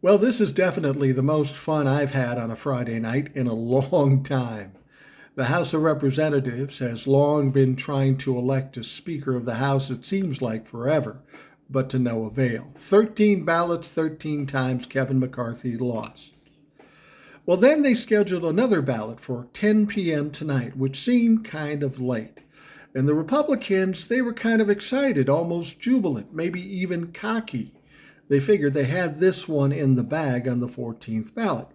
Well, this is definitely the most fun I've had on a Friday night in a long time. The House of Representatives has long been trying to elect a Speaker of the House, it seems like forever, but to no avail. 13 ballots, 13 times Kevin McCarthy lost. Well, then they scheduled another ballot for 10 p.m. tonight, which seemed kind of late. And the Republicans, they were kind of excited, almost jubilant, maybe even cocky. They figured they had this one in the bag on the 14th ballot.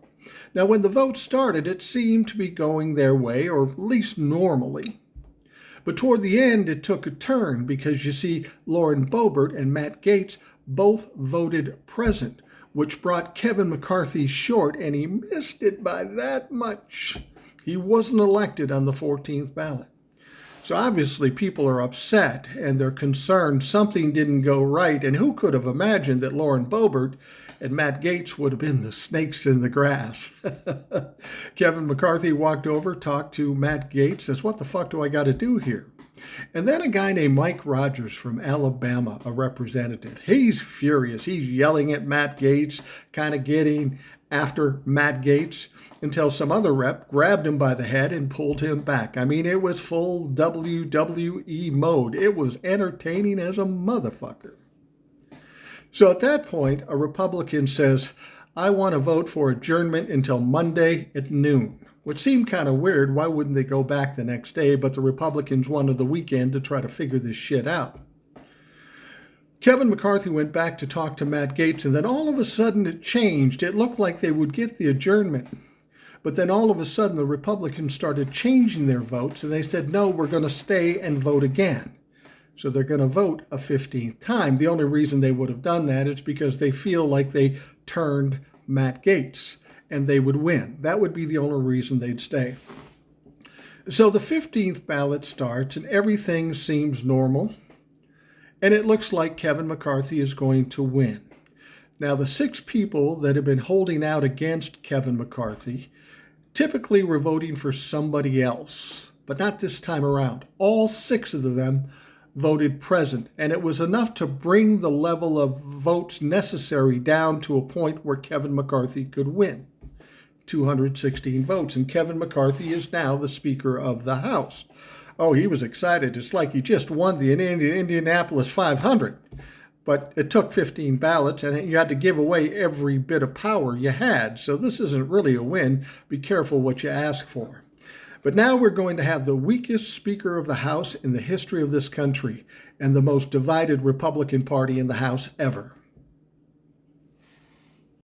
Now, when the vote started, it seemed to be going their way, or at least normally. But toward the end, it took a turn because you see, Lauren Boebert and Matt Gaetz both voted present, which brought Kevin McCarthy short, and he missed it by that much. He wasn't elected on the 14th ballot. So obviously people are upset and they're concerned something didn't go right. And who could have imagined that Lauren Boebert and Matt Gaetz would have been the snakes in the grass? Kevin McCarthy walked over, talked to Matt Gaetz, says, "What the fuck do I got to do here?" And then a guy named Mike Rogers from Alabama, a representative, he's furious. He's yelling at Matt Gaetz, kind of getting after Matt Gaetz until some other rep grabbed him by the head and pulled him back. I mean, it was full WWE mode. It was entertaining as a motherfucker. So at that point, a Republican says, "I want to vote for adjournment until Monday at noon," which seemed kind of weird. Why wouldn't they go back the next day? But the Republicans wanted the weekend to try to figure this shit out. Kevin McCarthy went back to talk to Matt Gaetz, and then all of a sudden it changed. It looked like they would get the adjournment. But then all of a sudden the Republicans started changing their votes, and they said, "No, we're going to stay and vote again." So they're going to vote a 15th time. The only reason they would have done that is because they feel like they turned Matt Gaetz and they would win. That would be the only reason they'd stay. So the 15th ballot starts and everything seems normal. And it looks like Kevin McCarthy is going to win. Now, the 6 people that have been holding out against Kevin McCarthy typically were voting for somebody else, but not this time around. All 6 of them voted present, and it was enough to bring the level of votes necessary down to a point where Kevin McCarthy could win. 216 votes, and Kevin McCarthy is now the Speaker of the House. Oh, he was excited. It's like he just won the Indianapolis 500. But it took 15 ballots, and you had to give away every bit of power you had. So this isn't really a win. Be careful what you ask for. But now we're going to have the weakest Speaker of the House in the history of this country and the most divided Republican Party in the House ever.